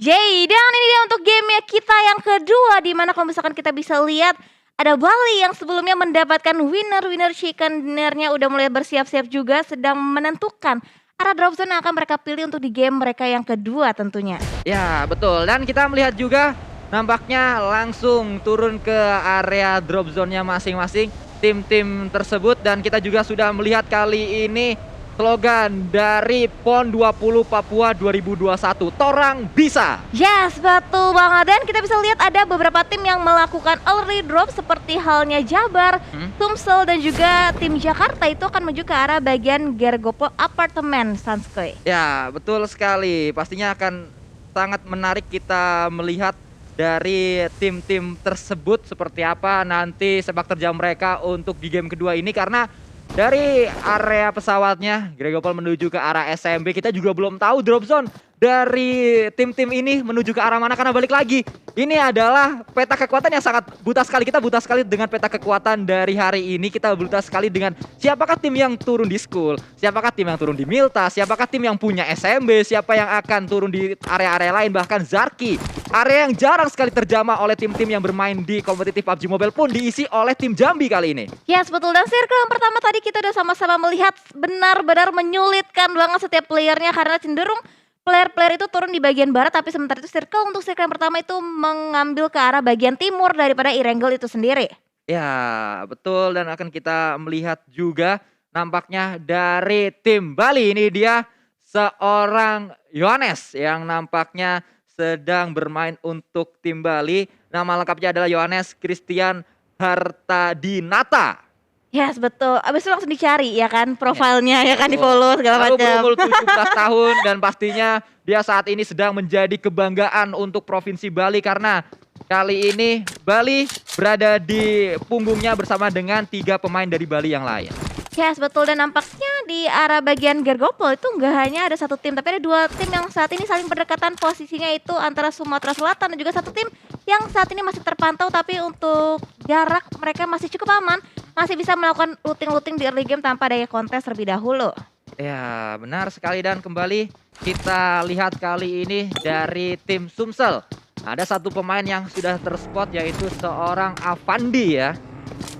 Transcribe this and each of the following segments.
Jay, dan ini dia untuk game kita yang kedua, di mana kalau misalkan kita bisa lihat ada Bali yang sebelumnya mendapatkan winner chicken dinnernya udah mulai bersiap-siap juga, sedang menentukan arah drop zone yang akan mereka pilih untuk di game mereka yang kedua tentunya. Ya, betul. Dan kita melihat juga nampaknya langsung turun ke area drop zone-nya masing-masing tim-tim tersebut. Dan kita juga sudah melihat kali ini slogan dari PON 20 Papua 2021, Torang Bisa. Yes, betul banget. Dan kita bisa lihat ada beberapa tim yang melakukan early drop seperti halnya Jabar, Sumsel dan juga tim Jakarta itu akan menuju ke arah bagian Gergopo Apartemen, Sanskoy. Ya, betul sekali. Pastinya akan sangat menarik kita melihat dari tim-tim tersebut seperti apa nanti sepak terjang mereka untuk di game kedua ini, karena dari area pesawatnya Gregopol menuju ke arah SMB, kita juga belum tahu drop zone dari tim-tim ini menuju ke arah mana, karena balik lagi ini adalah peta kekuatan yang sangat buta sekali. Kita buta sekali dengan peta kekuatan dari hari ini. Kita buta sekali dengan siapakah tim yang turun di School, siapakah tim yang turun di Milta, siapakah tim yang punya SMB, siapa yang akan turun di area-area lain, bahkan Zarki. Area yang jarang sekali terjamah oleh tim-tim yang bermain di kompetitif PUBG Mobile pun diisi oleh tim Jambi kali ini. Yes, betul. Dan circle yang pertama tadi kita udah sama-sama melihat benar-benar menyulitkan banget setiap playernya, karena cenderung player-player itu turun di bagian barat, tapi sementara itu untuk circle yang pertama itu mengambil ke arah bagian timur daripada Irengel itu sendiri. Ya, betul. Dan akan kita melihat juga nampaknya dari tim Bali ini dia seorang Yohanes yang nampaknya sedang bermain untuk tim Bali. Nama lengkapnya adalah Yohanes Christian Hartadinata. Yes, betul. Abis itu langsung dicari ya kan profilnya, ya kan, di follow segala Lalu macam. berumur 17 tahun dan pastinya dia saat ini sedang menjadi kebanggaan untuk Provinsi Bali, karena kali ini Bali berada di punggungnya bersama dengan 3 pemain dari Bali yang lain. Yes, betul. Dan nampaknya di arah bagian Gergopol itu nggak hanya ada satu tim, tapi ada 2 tim yang saat ini saling berdekatan posisinya, itu antara Sumatera Selatan dan juga satu tim yang saat ini masih terpantau, tapi untuk jarak mereka masih cukup aman, masih bisa melakukan looting-looting di early game tanpa daya kontes terlebih dahulu. Ya, benar sekali. Dan kembali kita lihat kali ini dari tim Sumsel. Ada satu pemain yang sudah terspot, yaitu seorang Avandi ya,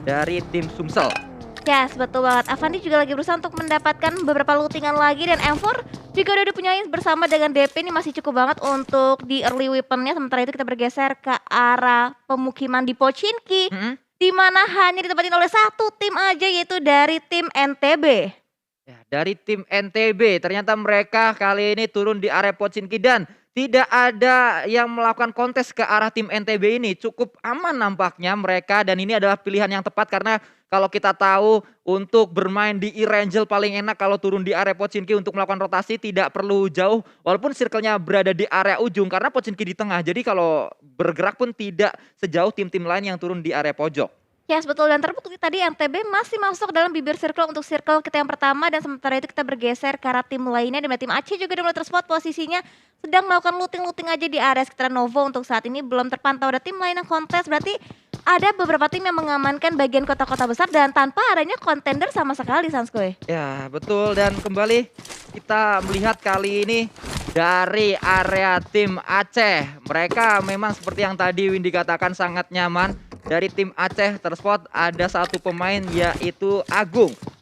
dari tim Sumsel. Yes, betul banget. Avandi juga lagi berusaha untuk mendapatkan beberapa lootingan lagi, dan M4 juga udah dipunyai bersama dengan DP. Ini masih cukup banget untuk di early weaponnya. Sementara itu kita bergeser ke arah pemukiman di Pochinki, di mana hanya ditempatin oleh satu tim aja, yaitu dari tim NTB. Ya, dari tim NTB ternyata mereka kali ini turun di area Pochinki dan tidak ada yang melakukan kontes ke arah tim NTB ini. Cukup aman nampaknya mereka, dan ini adalah pilihan yang tepat, karena kalau kita tahu untuk bermain di Irangel paling enak kalau turun di area Pochinki untuk melakukan rotasi, tidak perlu jauh walaupun circle-nya berada di area ujung, karena Pochinki di tengah. Jadi kalau bergerak pun tidak sejauh tim-tim lain yang turun di area pojok. Yes, betul. Dan terbukti tadi NTB masih masuk dalam bibir circle untuk circle kita yang pertama, dan sementara itu kita bergeser ke arah tim lainnya, dan tim Aceh juga udah mulai terspot posisinya sedang melakukan looting aja di area sekitar Novo. Untuk saat ini belum terpantau ada tim lain yang kontes, berarti ada beberapa tim yang mengamankan bagian kota-kota besar dan tanpa adanya kontender sama sekali, Sanskoy. Ya, betul. Dan kembali kita melihat kali ini dari area tim Aceh. Mereka memang seperti yang tadi Windy katakan sangat nyaman. Dari tim Aceh terspot ada satu pemain, yaitu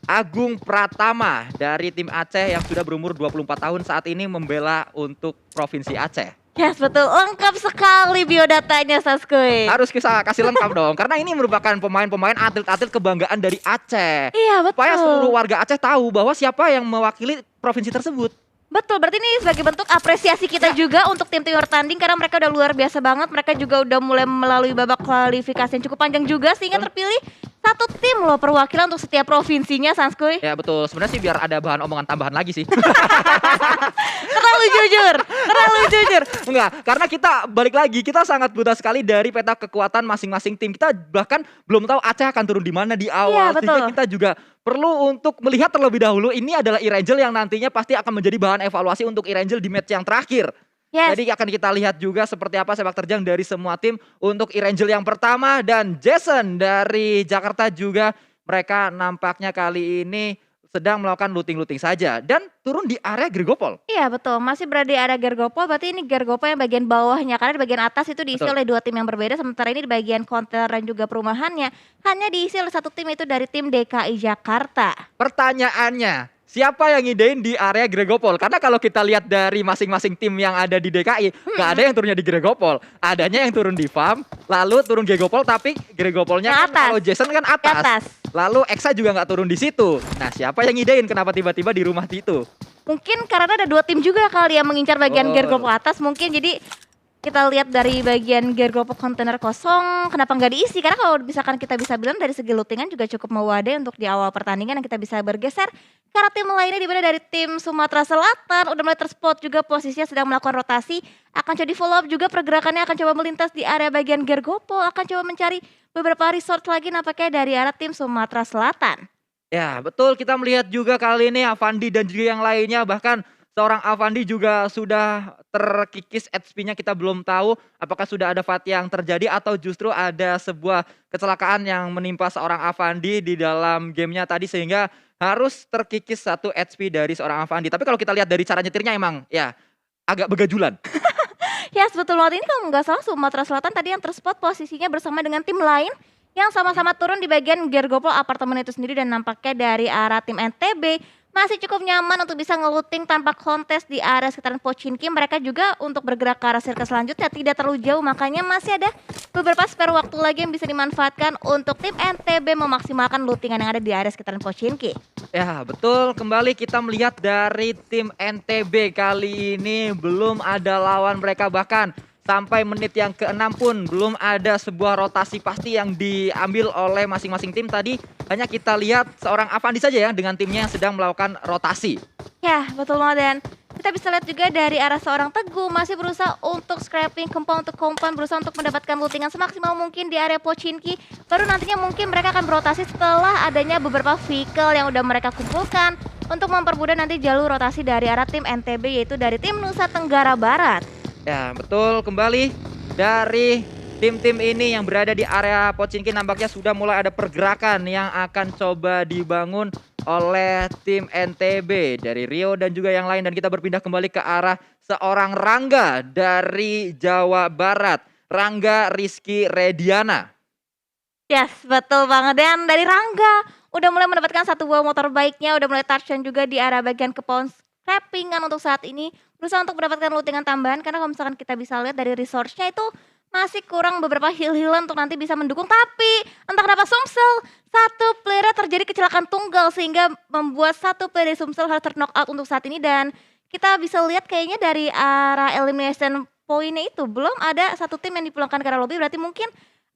Agung Pratama dari tim Aceh yang sudah berumur 24 tahun saat ini membela untuk Provinsi Aceh. Yes, betul. Lengkap sekali biodatanya, Sanskoy. Harus kita kasih lengkap dong, karena ini merupakan pemain-pemain atlet-atlet kebanggaan dari Aceh. Iya, betul. Supaya seluruh warga Aceh tahu bahwa siapa yang mewakili provinsi tersebut. Betul, berarti ini sebagai bentuk apresiasi kita juga untuk tim-tim yang bertanding, karena mereka udah luar biasa banget. Mereka juga udah mulai melalui babak kualifikasi yang cukup panjang juga, sehingga terpilih satu tim loh perwakilan untuk setiap provinsinya, Sanskoy. Ya betul, sebenarnya sih biar ada bahan omongan tambahan lagi sih. Terlalu jujur. Enggak, karena kita balik lagi, kita sangat buta sekali dari peta kekuatan masing-masing tim. Kita bahkan belum tahu Aceh akan turun di mana di awal. Iya, betul. Sehingga kita juga perlu untuk melihat terlebih dahulu. Ini adalah Irangel yang nantinya pasti akan menjadi bahan evaluasi untuk Irangel di match yang terakhir. Yes. Jadi akan kita lihat juga seperti apa sepak terjang dari semua tim untuk Irangel yang pertama, dan Jason dari Jakarta juga mereka nampaknya kali ini sedang melakukan looting-looting saja dan turun di area Gregopol. Iya betul, masih berada di area Gergopol, berarti ini Gergopol yang bagian bawahnya, karena di bagian atas itu diisi Betul. oleh 2 tim yang berbeda, sementara ini di bagian konter dan juga perumahannya hanya diisi oleh 1 tim, itu dari tim DKI Jakarta. Pertanyaannya, siapa yang ngidein di area Gregopol? Karena kalau kita lihat dari masing-masing tim yang ada di DKI, nggak ada yang turunnya di Gregopol. Adanya yang turun di farm, lalu turun Gregopol, tapi Gregopolnya Yang kan atas. kalau Jason kan Di atas. Lalu Exa juga nggak turun di situ. Nah, siapa yang ngidein kenapa tiba-tiba di rumah itu? Mungkin karena ada 2 tim juga kali yang mengincar bagian Oh. Gergopol atas mungkin, jadi kita lihat dari bagian Gergopol kontainer kosong, kenapa nggak diisi? Karena kalau misalkan kita bisa bilang dari segi lootingan juga cukup mewadai untuk di awal pertandingan yang kita bisa bergeser. Karena tim lainnya di mana dari tim Sumatera Selatan udah mulai terspot juga posisinya sedang melakukan rotasi, akan coba di follow up juga pergerakannya, akan coba melintas di area bagian Gergopol, akan coba mencari beberapa resort lagi nampaknya dari arah tim Sumatera Selatan. Ya, betul, kita melihat juga kali ini Avandi dan juga yang lainnya, bahkan seorang Avandi juga sudah terkikis HP-nya, kita belum tahu apakah sudah ada fight yang terjadi atau justru ada sebuah kecelakaan yang menimpa seorang Avandi di dalam gamenya tadi sehingga harus terkikis 1 HP dari seorang Avandi. Tapi kalau kita lihat dari cara nyetirnya emang ya agak begajulan. Ya betul banget, ini kalau nggak salah Sumatera Selatan tadi yang terspot posisinya bersama dengan tim lain yang sama-sama turun di bagian Gergopol apartemen itu sendiri, dan nampaknya dari arah tim NTB masih cukup nyaman untuk bisa ngeluting tanpa kontes di area sekitaran Pochinki. Mereka juga untuk bergerak ke arah circle selanjutnya tidak terlalu jauh, makanya masih ada beberapa spare waktu lagi yang bisa dimanfaatkan untuk tim NTB memaksimalkan lootingan yang ada di area sekitaran Pochinki. Ya, betul. Kembali kita melihat dari tim NTB kali ini belum ada lawan mereka, bahkan sampai menit yang ke-6 pun belum ada sebuah rotasi pasti yang diambil oleh masing-masing tim. Tadi hanya kita lihat seorang Avandi saja ya dengan timnya yang sedang melakukan rotasi. Ya betul banget, dan kita bisa lihat juga dari arah seorang Teguh masih berusaha untuk scrapping compound untuk compound, berusaha untuk mendapatkan lootingan semaksimal mungkin di area Pochinki. Baru nantinya mungkin mereka akan berotasi setelah adanya beberapa vehicle yang udah mereka kumpulkan untuk mempermudah nanti jalur rotasi dari arah tim NTB, yaitu dari tim Nusa Tenggara Barat. Ya, betul. Kembali dari tim-tim ini yang berada di area Pochinki nampaknya sudah mulai ada pergerakan yang akan coba dibangun oleh tim NTB dari Rio dan juga yang lain, dan kita berpindah kembali ke arah seorang Rangga dari Jawa Barat, Rangga Rizky Rediana. Yes, betul banget. Dan dari Rangga udah mulai mendapatkan 1 buah motor baiknya, udah mulai touchdown juga di area bagian compound scrappingan untuk saat ini. Berusaha untuk mendapatkan lootingan tambahan, karena kalau misalkan kita bisa lihat dari resource-nya itu masih kurang beberapa heal-healan untuk nanti bisa mendukung. Tapi entah kenapa Sumsel, 1 player terjadi kecelakaan tunggal sehingga membuat 1 player dari Sumsel harus knock out untuk saat ini. Dan kita bisa lihat kayaknya dari arah elimination point-nya itu belum ada 1 tim yang dipulangkan ke arah lobby, berarti mungkin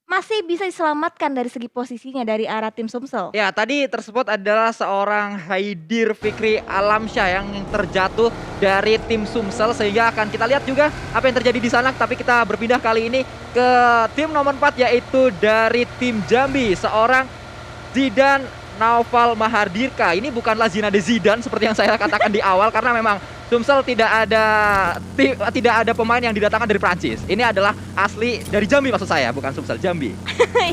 masih bisa diselamatkan dari segi posisinya dari arah tim Sumsel. Ya, tadi tersebut adalah seorang Haidir Fikri Alamsyah yang terjatuh dari tim Sumsel, sehingga akan kita lihat juga apa yang terjadi di sana. Tapi kita berpindah kali ini ke tim nomor 4, yaitu dari tim Jambi, seorang Zidan Naufal Mahardirka. Ini bukanlah Zinedine Zidane seperti yang saya katakan di awal, karena memang Sumsel tidak ada pemain yang didatangkan dari Prancis. Ini adalah asli dari Jambi, maksud saya, bukan Sumsel, Jambi.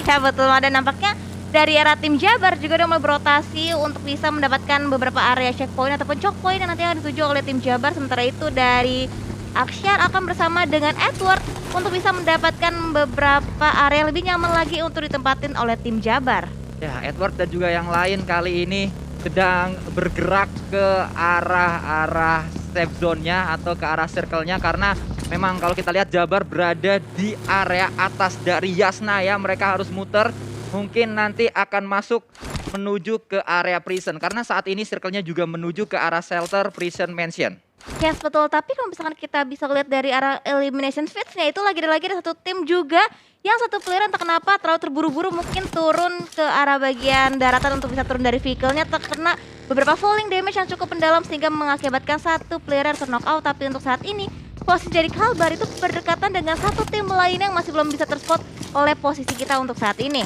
Ya betul, dan nampaknya dari arah tim Jabar juga udah mulai berotasi untuk bisa mendapatkan beberapa area checkpoint ataupun choke point yang nanti akan dituju oleh tim Jabar. Sementara itu dari Aksyar akan bersama dengan Edward untuk bisa mendapatkan beberapa area lebih nyaman lagi untuk ditempatin oleh tim Jabar. Ya, Edward dan juga yang lain kali ini sedang bergerak ke arah safe zone-nya atau ke arah circle-nya, karena memang kalau kita lihat Jabar berada di area atas dari Yasna ya. Mereka harus muter, mungkin nanti akan masuk menuju ke area prison, karena saat ini circle-nya juga menuju ke arah shelter prison mansion. Yes betul, tapi kalau misalkan kita bisa lihat dari arah elimination phase-nya itu lagi ada 1 tim juga yang 1 player entah kenapa terlalu terburu-buru mungkin turun ke arah bagian daratan untuk bisa turun dari vehicle-nya, terkena beberapa falling damage yang cukup mendalam sehingga mengakibatkan 1 player terknock out. Tapi untuk saat ini posisi dari Kalbar itu berdekatan dengan 1 tim lain yang masih belum bisa terspot oleh posisi kita untuk saat ini.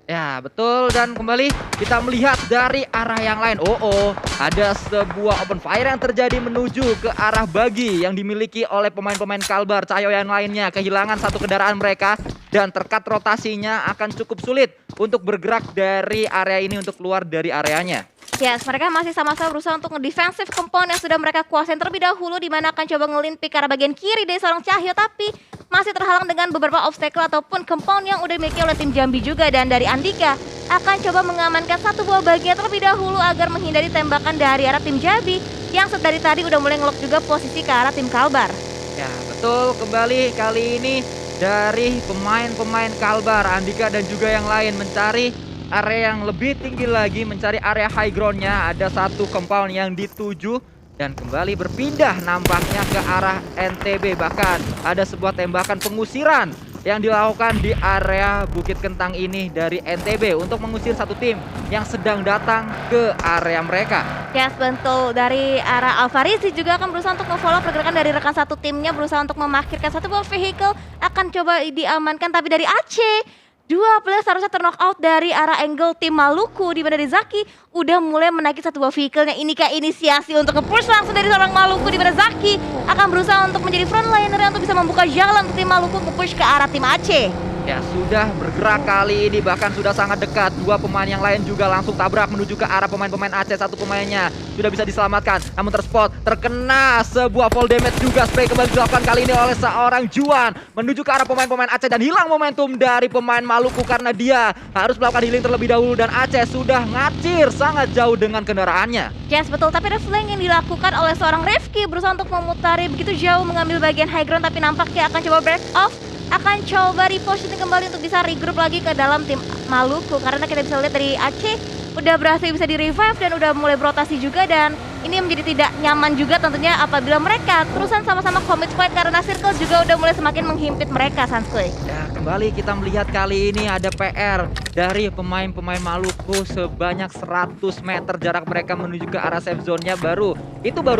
Ya, betul, dan kembali kita melihat dari arah yang lain. Ada sebuah open fire yang terjadi menuju ke arah bagi yang dimiliki oleh pemain-pemain Kalbar. Cahyo yang lainnya kehilangan 1 kendaraan mereka dan terkat rotasinya akan cukup sulit untuk bergerak dari area ini untuk keluar dari areanya. Yes, mereka masih sama-sama berusaha untuk ngedefensif compound yang sudah mereka kuasain terlebih dahulu, di mana akan coba ngelin pick ke arah bagian kiri dari seorang Cahyo, tapi masih terhalang dengan beberapa obstacle ataupun compound yang udah dimiliki oleh tim Jambi juga. Dan dari Andika akan coba mengamankan satu buah bagian terlebih dahulu agar menghindari tembakan dari arah tim Jambi yang dari tadi udah mulai ngelok juga posisi ke arah tim Kalbar. Ya betul, kembali kali ini dari pemain-pemain Kalbar, Andika dan juga yang lain mencari area yang lebih tinggi lagi, mencari area high groundnya. Ada satu compound yang dituju dan kembali berpindah nampaknya ke arah NTB. Bahkan ada sebuah tembakan pengusiran yang dilakukan di area Bukit Kentang ini dari NTB untuk mengusir satu tim yang sedang datang ke area mereka. Yes, betul. Dari arah Alfarizi juga akan berusaha untuk nge-follow pergerakan dari rekan satu timnya, berusaha untuk memarkirkan satu buah vehicle, akan coba diamankan. Tapi dari Aceh, dua players harusnya terknock out dari arah angle tim Maluku, di mana dari Zaki udah mulai menaiki satu buah vehicle-nya. Ini kayak inisiasi untuk nge-push langsung dari seorang Maluku, di mana Zaki akan berusaha untuk menjadi frontliner untuk bisa membuka jalan untuk tim Maluku nge-push ke arah tim Aceh. Ya sudah bergerak kali ini, bahkan sudah sangat dekat. Dua pemain yang lain juga langsung tabrak menuju ke arah pemain-pemain Aceh. Satu pemainnya sudah bisa diselamatkan, namun terspot, terkena sebuah fall damage juga. Spray kembali dilakukan kali ini oleh seorang Juan menuju ke arah pemain-pemain Aceh dan hilang momentum dari pemain Maluku karena dia harus melakukan healing terlebih dahulu dan Aceh sudah ngacir sangat jauh dengan kendaraannya. Yes, betul. Tapi ada flank yang dilakukan oleh seorang Rifki, berusaha untuk memutari begitu jauh mengambil bagian high ground, tapi nampaknya akan coba break off, akan coba repositioning kembali untuk bisa regroup lagi ke dalam tim Maluku. Karena kita bisa lihat dari Aceh udah berhasil bisa di revive dan udah mulai berotasi juga, dan ini menjadi tidak nyaman juga tentunya apabila mereka terusan sama-sama commit fight karena circle juga udah mulai semakin menghimpit mereka, Sanskuy. Ya, kembali kita melihat kali ini ada PR dari pemain-pemain Maluku sebanyak 100 meter jarak mereka menuju ke arah safe zone-nya. Baru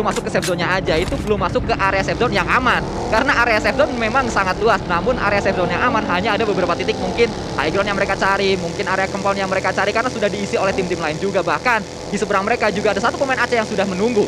masuk ke safe zone-nya aja, itu belum masuk ke area safe zone yang aman. Karena area safe zone memang sangat luas, namun area safe zone yang aman hanya ada beberapa titik, mungkin high ground yang mereka cari, mungkin area compound yang mereka cari karena sudah diisi oleh tim-tim lain juga. Bahkan di seberang mereka juga ada satu pemain Aceh yang sudah menunggu.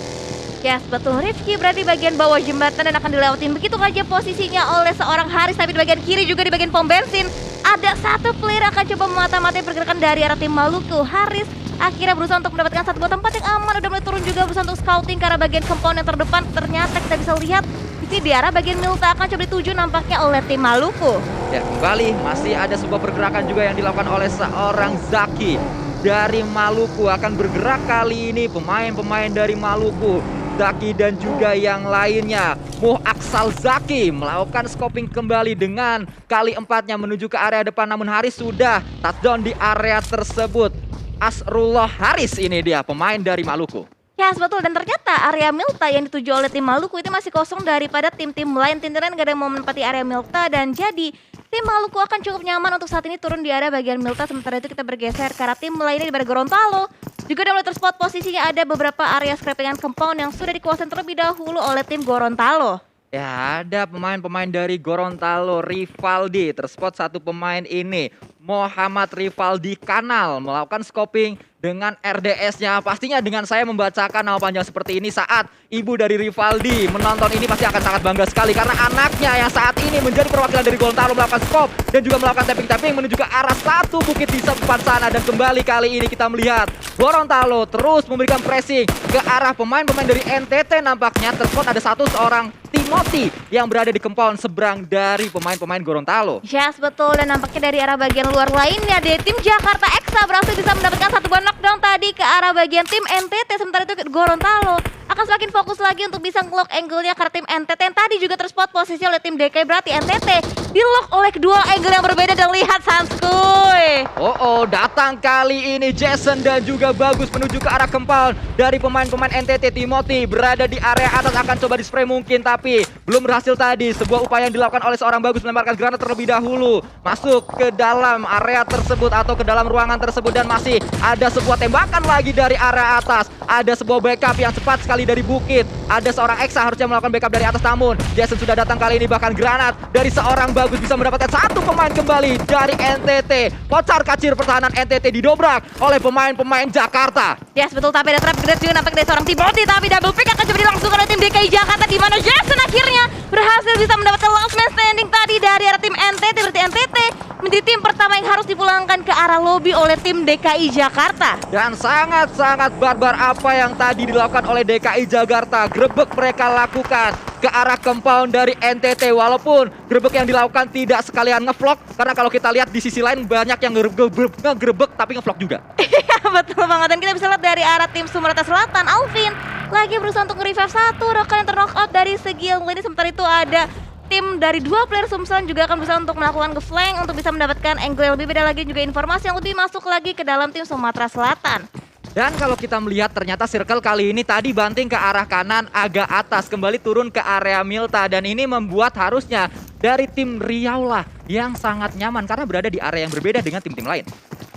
Yes, betul. Rifki berada di bagian bawah jembatan dan akan dilewatin begitu aja posisinya oleh seorang Haris. Tapi di bagian kiri juga di bagian pom bensin ada satu player akan coba memata-matai pergerakan dari arah tim Maluku. Haris akhirnya berusaha untuk mendapatkan satu buah tempat yang aman, udah mulai turun juga berusaha untuk scouting ke arah bagian compound yang terdepan. Ternyata kita bisa lihat di sini di arah bagian Milta akan coba dituju nampaknya oleh tim Maluku. Ya, kembali masih ada sebuah pergerakan juga yang dilakukan oleh seorang Zaki dari Maluku. Akan bergerak kali ini pemain-pemain dari Maluku, Zaki dan juga yang lainnya. Muh Aksal Zaki melakukan scoping kembali dengan kali empatnya menuju ke area depan, namun Haris sudah touchdown di area tersebut. Asrullah Haris ini dia pemain dari Maluku. Yes, betul. Dan ternyata area Milta yang dituju oleh tim Maluku itu masih kosong daripada tim-tim lain. Tim lain gak ada yang mau menempati area Milta, dan jadi tim Maluku akan cukup nyaman untuk saat ini turun di area bagian Milta. Sementara itu kita bergeser ke arah tim lainnya di Gorontalo. Juga udah mulai terspot posisinya ada beberapa area scrappingan compound yang sudah dikuasai terlebih dahulu oleh tim Gorontalo. Ya, ada pemain-pemain dari Gorontalo. Rivaldi, terspot satu pemain ini, Muhammad Rivaldi Kanal, melakukan scoping dengan RDS-nya. Pastinya dengan saya membacakan nama panjang seperti ini saat ibu dari Rivaldi menonton ini pasti akan sangat bangga sekali, karena anaknya yang saat ini menjadi perwakilan dari Gorontalo melakukan scope dan juga melakukan tapping-tapping menuju ke arah satu bukit di sebelah sana. Dan kembali kali ini kita melihat Gorontalo terus memberikan pressing ke arah pemain-pemain dari NTT. Nampaknya terspot ada seorang Timothy yang berada di compound seberang dari pemain-pemain Gorontalo. Yes, betul. Dan nampaknya dari arah bagian luar lainnya dari tim Jakarta Eksa berhasil bisa mendapatkan satu buah knockdown tadi ke arah bagian tim NTT. Sementara itu Gorontalo akan semakin fokus lagi untuk bisa nge-lock angle-nya ke tim NTT yang tadi juga terspot posisi oleh tim DK. Berarti NTT di-lock oleh kedua angle yang berbeda. Dan lihat Sanskuy, Datang kali ini Jason dan juga Bagus menuju ke arah compound dari pemain-pemain NTT. Timothy berada di area atas, akan coba di-spray mungkin, tapi belum berhasil tadi. Sebuah upaya yang dilakukan oleh seorang Bagus melemparkan granat terlebih dahulu masuk ke dalam area tersebut atau ke dalam ruangan tersebut, dan masih ada sebuah tembakan lagi dari area atas. Ada sebuah backup yang cepat sekali dari bukit. Ada seorang Eksa harusnya melakukan backup dari atas, namun Jason sudah datang kali ini. Bahkan granat dari seorang Bagus bisa mendapatkan satu pemain kembali dari NTT. Kocar kacir pertahanan NTT didobrak oleh pemain-pemain Jakarta. yes betul. Tapi ada trap grenade juga nampak dari seorang Timothy, tapi double pick akan coba dilangsungkan oleh tim DKI Jakarta, di mana Jason akhirnya berhasil bisa mendapatkan last man standing tadi dari arah tim NTT. Berarti NTT menjadi tim pertama yang harus dipulih dipulangkan ke arah lobi oleh tim DKI Jakarta. Dan sangat-sangat barbar apa yang tadi dilakukan oleh DKI Jakarta. Grebek mereka lakukan ke arah compound dari NTT. Walaupun grebek yang dilakukan tidak sekalian ngevlog. Karena kalau kita lihat di sisi lain banyak yang ngegrebek tapi ngevlog juga. Iya betul banget, dan kita bisa lihat dari arah tim Sumatera Selatan, Alvin lagi berusaha untuk nge-revive satu rekan yang ter-knockout dari segi lini. Sementara itu ada tim dari 2 player Sumsel juga akan berusaha untuk melakukan nge-flank untuk bisa mendapatkan angle yang lebih beda lagi, juga informasi yang lebih masuk lagi ke dalam tim Sumatera Selatan. Dan kalau kita melihat ternyata circle kali ini tadi banting ke arah kanan agak atas, kembali turun ke area Milta, dan ini membuat harusnya dari tim Riau lah yang sangat nyaman karena berada di area yang berbeda dengan tim-tim lain.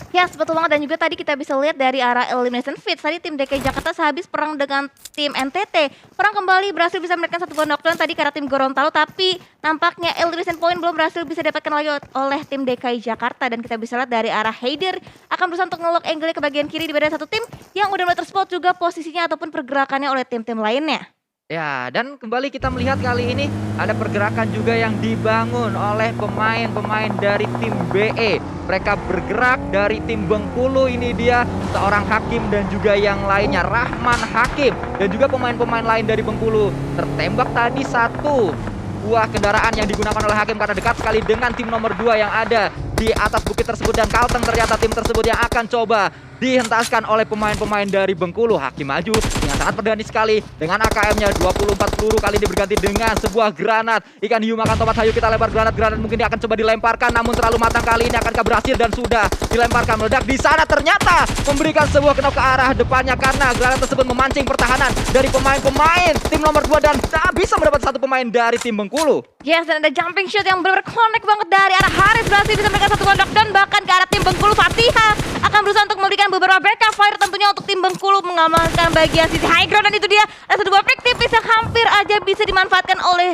Ya, betul banget, dan juga tadi kita bisa lihat dari arah elimination feeds. Tadi tim DKI Jakarta sehabis perang dengan tim NTT, perang kembali berhasil bisa mendapatkan satu buah knockdown tadi karena tim Gorontalo, tapi nampaknya elimination point belum berhasil bisa didapatkan lagi oleh tim DKI Jakarta. Dan kita bisa lihat dari arah Haider akan berusaha untuk nge-lock angle ke bagian kiri di badan satu tim yang udah mulai terspot juga posisinya ataupun pergerakannya oleh tim-tim lainnya. Ya, dan kembali kita melihat kali ini ada pergerakan juga yang dibangun oleh pemain-pemain dari tim BE. Mereka bergerak dari tim Bengkulu, ini dia seorang Hakim dan juga yang lainnya, Rahman Hakim. Dan juga pemain-pemain lain dari Bengkulu. Tertembak tadi satu buah kendaraan yang digunakan oleh Hakim karena dekat sekali dengan tim nomor 2 yang ada di atas bukit tersebut. Dan Kalteng ternyata tim tersebut yang akan coba dihentaskan oleh pemain-pemain dari Bengkulu. Hakim maju dengan sangat berani sekali dengan AKM-nya 24 peluru, kali ini berganti dengan sebuah granat. Ikan hiu makan tomat, hayu kita lempar granat mungkin dia akan coba dilemparkan, namun terlalu matang kali ini. Akankah berhasil? Dan sudah dilemparkan, meledak di sana, ternyata memberikan sebuah knock ke arah depannya karena granat tersebut memancing pertahanan dari pemain-pemain tim nomor 2 dan tak bisa mendapat satu pemain dari tim Bengkulu. Yes, dan ada jumping shot yang benar-benar connect banget dari arah Haris, berhasil bisa memberikan satu knockdown bahkan ke arah tim Bengkulu. Fatiha akan berusaha untuk memberikan beberapa backup fire tentunya untuk tim Bengkulu mengamankan bagian sisi high ground, dan itu dia ada satu buah pick tipis yang hampir aja bisa dimanfaatkan oleh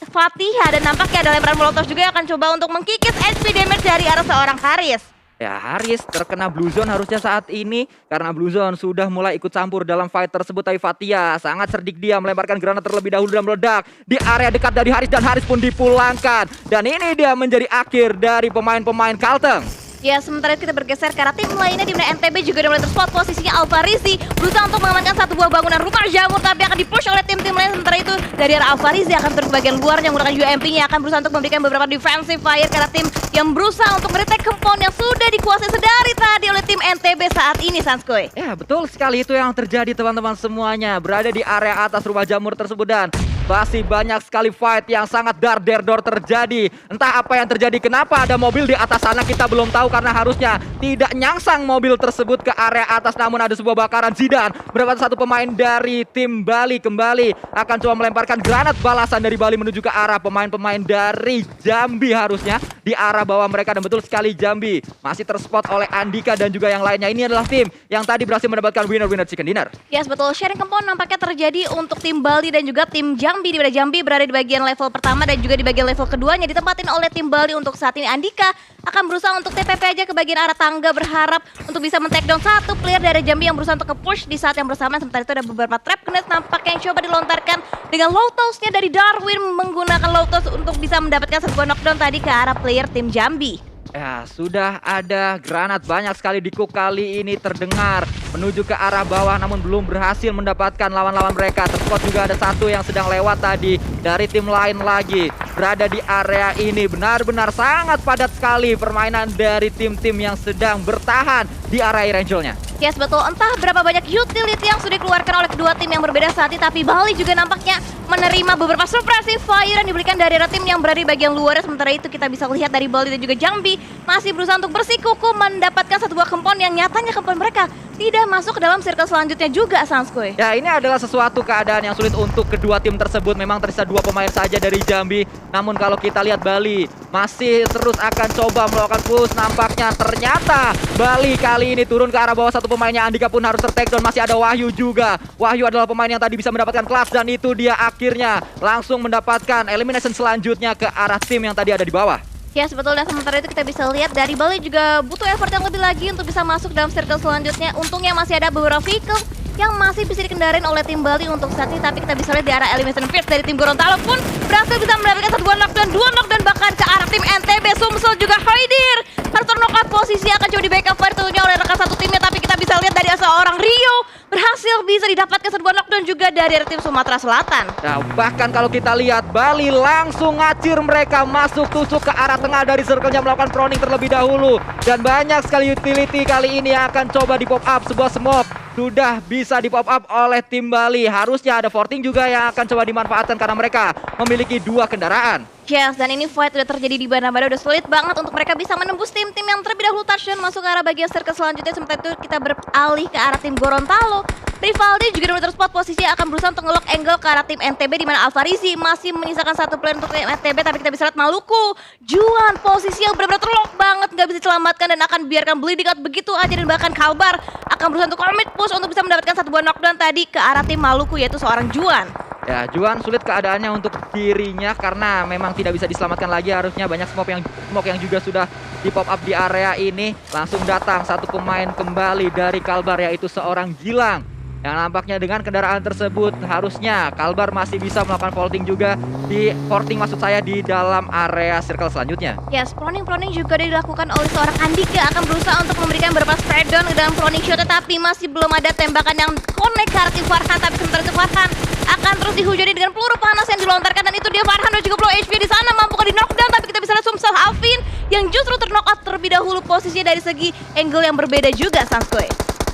Fatiha, dan nampaknya ada lemparan molotov juga yang akan coba untuk mengkikis HP damage dari arah seorang Haris. Ya, Haris terkena blue zone harusnya saat ini karena blue zone sudah mulai ikut campur dalam fight tersebut. Tapi Fatia sangat cerdik, dia melemparkan granat terlebih dahulu dan meledak di area dekat dari Haris, dan Haris pun dipulangkan. Dan ini dia menjadi akhir dari pemain-pemain Kalteng. Ya, sementara itu kita bergeser ke arah tim lainnya di mana NTB juga udah mulai terspot posisinya. Alfarizi berusaha untuk mengamankan satu buah bangunan rumah jamur tapi akan dipush oleh tim-tim lain. Sementara itu dari arah Alfarizi akan turun ke bagian luarnya menggunakan UMP-nya, akan berusaha untuk memberikan beberapa defensive fire ke arah tim yang berusaha untuk meretek compound yang sudah dikuasai sedari tadi oleh tim NTB saat ini, Sanskoy. Ya, betul sekali, itu yang terjadi teman-teman semuanya. Berada di area atas rumah jamur tersebut dan masih banyak sekali fight yang sangat dar-der-dor terjadi. Entah apa yang terjadi, kenapa ada mobil di atas sana kita belum tahu karena harusnya tidak nyangsang mobil tersebut ke area atas, namun ada sebuah bakaran. Zidan mendapat satu pemain dari tim Bali kembali akan coba melemparkan granat balasan dari Bali menuju ke arah pemain-pemain dari Jambi harusnya di arah bawah mereka, dan betul sekali Jambi masih terspot oleh Andika dan juga yang lainnya. Ini adalah tim yang tadi berhasil mendapatkan winner chicken dinner. Yes, betul, sharing compound nampaknya terjadi untuk tim Bali dan juga tim Jambi, di mana Jambi berada di bagian level pertama dan juga di bagian level keduanya ditempatin oleh tim Bali. Untuk saat ini Andika akan berusaha untuk TPP aja ke bagian arah tangga, berharap untuk bisa men-take down satu player dari Jambi yang berusaha untuk nge-push di saat yang bersamaan. Sementara itu ada beberapa trap grenade nampaknya yang coba dilontarkan dengan low toss-nya dari Darwin, menggunakan low toss untuk bisa mendapatkan sebuah knockdown tadi ke arah player tim Jambi. Ya, sudah ada granat banyak sekali di Cook kali ini terdengar menuju ke arah bawah, namun belum berhasil mendapatkan lawan-lawan mereka. Terspot juga ada satu yang sedang lewat tadi dari tim lain lagi. Berada di area ini benar-benar sangat padat sekali permainan dari tim-tim yang sedang bertahan di area Rangelnya. Yes, betul, entah berapa banyak utility yang sudah dikeluarkan oleh kedua tim yang berbeda saat ini, tapi Bali juga nampaknya menerima beberapa suppressive fire yang diberikan dari tim yang berada di bagian luar. Sementara itu kita bisa lihat dari Bali dan juga Jambi masih berusaha untuk bersikuku mendapatkan satu buah compound yang nyatanya compound mereka tidak masuk ke dalam circle selanjutnya juga, Sanskoy. Ya, ini adalah sesuatu keadaan yang sulit untuk kedua tim tersebut. Memang tersisa 2 pemain saja dari Jambi, namun kalau kita lihat Bali masih terus akan coba melakukan push. Nampaknya ternyata Bali kali ini turun ke arah bawah satu pemainnya. Andika pun harus ter-take down. Masih ada Wahyu juga. Wahyu adalah pemain yang tadi bisa mendapatkan kelas, dan itu dia akhirnya langsung mendapatkan elimination selanjutnya ke arah tim yang tadi ada di bawah. Ya, betul, dan sementara itu kita bisa lihat dari Bali juga butuh effort yang lebih lagi untuk bisa masuk dalam circle selanjutnya. Untungnya masih ada beberapa vehicle yang masih bisa dikendarain oleh tim Bali untuk saat ini, tapi kita bisa lihat di arah elimination phase dari tim Gorontalo pun berhasil bisa mendapatkan satu buah knockdown, 2 knockdown bahkan ke arah tim NTB. Sumsel juga Haidir harus ter-knockout posisi akan coba di backup fire tentunya oleh rekan satu timnya, tapi kita bisa lihat dari seorang Rio berhasil bisa didapatkan sebuah knockdown juga dari tim Sumatera Selatan. Nah, bahkan kalau kita lihat Bali langsung ngacir mereka masuk tusuk ke arah tengah dari circle-nya melakukan proning terlebih dahulu. Dan banyak sekali utility kali ini akan coba di pop up sebuah smoke. Sudah bisa di pop up oleh tim Bali. Harusnya ada Forting juga yang akan coba dimanfaatkan karena mereka memiliki 2 kendaraan. Yes, dan ini fight udah terjadi di mana-mana, udah sulit banget untuk mereka bisa menembus tim-tim yang terlebih dahulu touchdown masuk ke arah bagian circle selanjutnya. Sementara itu kita beralih ke arah tim Gorontalo. Rivaldi juga udah terspot posisinya akan berusaha untuk nge-lock angle ke arah tim NTB, di mana Alfarizi masih menyisakan 1 player untuk tim NTB, tapi kita bisa lihat Maluku Juan posisi yang benar-benar terlock banget, nggak bisa diselamatkan dan akan biarkan bleeding out begitu aja. Dan bahkan Kalbar akan berusaha untuk commit push untuk bisa mendapatkan 1 buah knockdown tadi ke arah tim Maluku, yaitu seorang Juan. Ya, Juan sulit keadaannya untuk dirinya karena memang tidak bisa diselamatkan lagi. Harusnya banyak smoke yang juga sudah di pop up di area ini. Langsung datang 1 pemain kembali dari Kalbar, yaitu seorang Gilang. Yang nampaknya dengan kendaraan tersebut harusnya Kalbar masih bisa melakukan vaulting juga di maksud saya di dalam area circle selanjutnya. Yes, proning juga dilakukan oleh seorang Andika, akan berusaha untuk memberikan beberapa spread down dalam proning shot, tetapi masih belum ada tembakan yang connect ke arah tim Farhan. Tapi sementara itu Farhan akan terus dihujani dengan peluru panas yang dilontarkan, dan itu dia Farhan dan juga blow HP di sana mampu di knockdown. Tapi kita bisa lihat Sumsel Alvin yang justru terknockout terlebih dahulu posisinya dari segi angle yang berbeda juga, Sanskoy.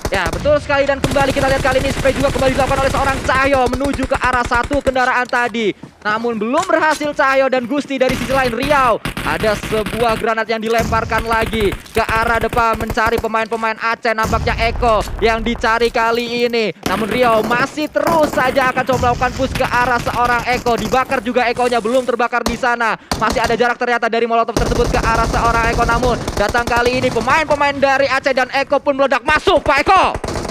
Ya, betul sekali, dan kembali kita lihat kali ini spray juga kembali dilakukan oleh seorang Cahyo menuju ke arah 1 kendaraan tadi. Namun belum berhasil Cahyo, dan Gusti dari sisi lain Riau. Ada sebuah granat yang dilemparkan lagi ke arah depan mencari pemain-pemain Aceh, nampaknya Eko yang dicari kali ini. Namun Riau masih terus saja akan coba melakukan push ke arah seorang Eko. Dibakar juga Ekonya, belum terbakar di sana. Masih ada jarak ternyata dari molotov tersebut ke arah seorang Eko. Namun datang kali ini pemain-pemain dari Aceh dan Eko pun meledak masuk, Pak Eko.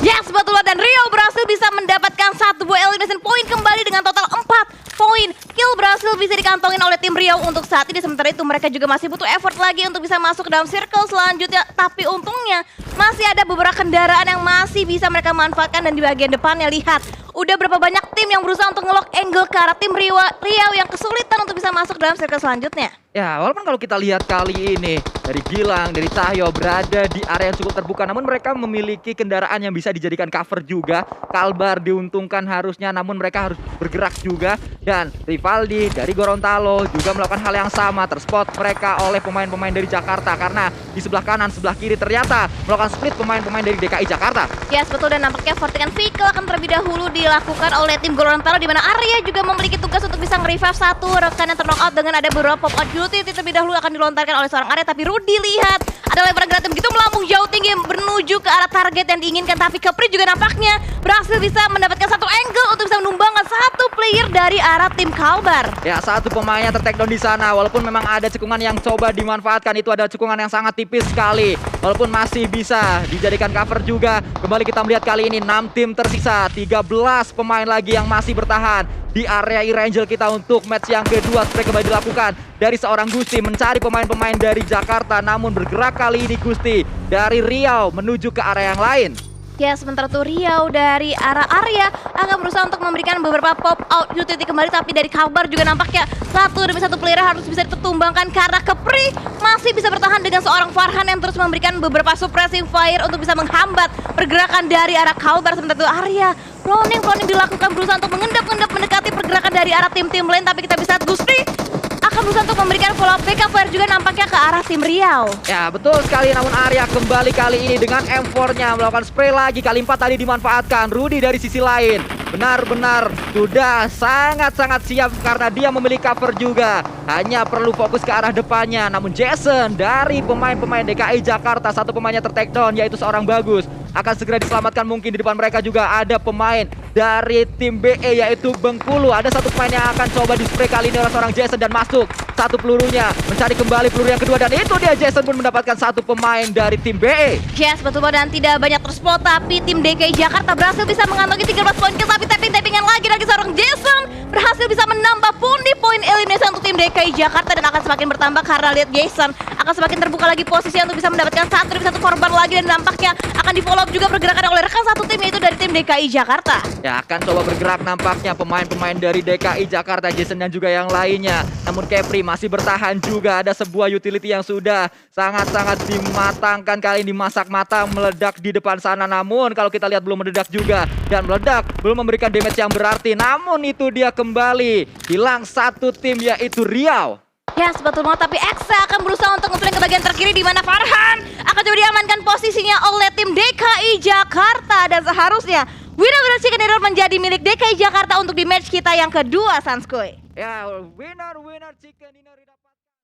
Yes, betul, dan Rio berhasil bisa mendapatkan 1 buah elimination point kembali dengan total 4 poin. Kill berhasil bisa dikantongin oleh tim Riau untuk saat ini. Sementara itu mereka juga masih butuh effort lagi untuk bisa masuk ke dalam circle selanjutnya. Tapi untungnya masih ada beberapa kendaraan yang masih bisa mereka manfaatkan, dan di bagian depannya lihat udah berapa banyak tim yang berusaha untuk nge-lock angle ke arah tim Riau yang kesulitan untuk bisa masuk dalam circle selanjutnya. Ya, walaupun kalau kita lihat kali ini dari Gilang, dari Cahyo berada di area yang cukup terbuka, namun mereka memiliki kendaraan yang bisa dijadikan cover juga. Kalbar diuntungkan harusnya, namun mereka harus bergerak juga. Dan Rivaldi dari Gorontalo juga melakukan hal yang sama, terspot mereka oleh pemain-pemain dari Jakarta karena di sebelah kanan, sebelah kiri ternyata melakukan split pemain-pemain dari DKI Jakarta. Yes, betul, dan nampaknya Fortingan Vehicle akan terlebih dahulu dilakukan oleh tim Gorontalo, di mana Arya juga memiliki tugas untuk bisa nge-revive 1 rekan yang terknockout dengan ada beberapa pop-out utility terlebih dahulu akan dilontarkan oleh seorang Arya. Tapi Rudy lihat ada lemparan granat begitu melambung jauh tinggi menuju ke arah target yang diinginkan, tapi Kepri juga nampaknya berhasil bisa mendapatkan 1 angle untuk bisa menumbangkan 1 player dari arah tim Kalbar. Ya, 1 pemainnya tertakedown di sana. Walaupun memang ada cekungan yang coba dimanfaatkan, itu ada cekungan yang sangat tipis sekali. Walaupun masih bisa dijadikan cover juga. Kembali kita melihat kali ini 6 tim tersisa, 13 pemain lagi yang masih bertahan di area E-Rangel kita untuk match yang kedua. Spray kembali dilakukan dari seorang Gusti mencari pemain-pemain dari Jakarta, namun bergerak kali ini Gusti dari Riau menuju ke area yang lain. Ya, sementara itu Riau dari arah Arya akan berusaha untuk memberikan beberapa pop out utility kembali, tapi dari Kalbar juga nampaknya 1 demi 1 player harus bisa ditumbangkan karena Kepri masih bisa bertahan dengan seorang Farhan yang terus memberikan beberapa suppressing fire untuk bisa menghambat pergerakan dari arah Kalbar. Sementara itu Arya proning dilakukan berusaha untuk mengendap mendekati pergerakan dari arah tim-tim lain, tapi kita bisa lihat Gusti akan berusaha untuk memberikan follow up backup fire juga nampaknya ke arah tim Riau. Ya, betul sekali, namun Arya kembali kali ini dengan M4-nya melakukan spray lagi. Kali 4 tadi dimanfaatkan. Rudy dari sisi lain benar-benar sudah sangat-sangat siap karena dia memiliki cover juga. Hanya perlu fokus ke arah depannya. Namun Jason dari pemain-pemain DKI Jakarta, 1 pemainnya tertakedown yaitu seorang Bagus, akan segera diselamatkan. Mungkin di depan mereka juga ada pemain dari tim BE yaitu Bengkulu. Ada 1 pemain yang akan coba di spray kali ini oleh seorang Jason dan masuk 1 pelurunya, mencari kembali peluru yang kedua, dan itu dia Jason pun mendapatkan 1 pemain dari tim BE. Yes, betul, dan tidak banyak terspot, tapi tim DKI Jakarta berhasil bisa mengantongi 13 poin kill, tapi tapping-tappingan lagi seorang Jason berhasil bisa menambah poin eliminasi untuk tim DKI Jakarta, dan akan semakin bertambah karena lihat Jason akan semakin terbuka lagi posisi untuk bisa mendapatkan 1 demi 1 korban lagi, dan nampaknya akan di follow ditangkap juga pergerakan oleh rekan satu tim, yaitu dari tim DKI Jakarta. Ya akan coba bergerak nampaknya pemain-pemain dari DKI Jakarta, Jason dan juga yang lainnya. Namun Kepri masih bertahan juga. Ada sebuah utility yang sudah sangat-sangat dimatangkan, kali ini dimasak matang, meledak di depan sana. Namun kalau kita lihat belum meledak juga, dan meledak belum memberikan damage yang berarti. Namun itu dia kembali hilang satu tim, yaitu Riau. Ya, betul banget, tapi Exa akan berusaha untuk nge-flank ke bagian terkiri di mana Farhan akan coba diamankan posisinya oleh tim DKI Jakarta, dan seharusnya winner chicken dinner menjadi milik DKI Jakarta untuk di match kita yang kedua, Sanskuy. Ya, winner chicken dinner.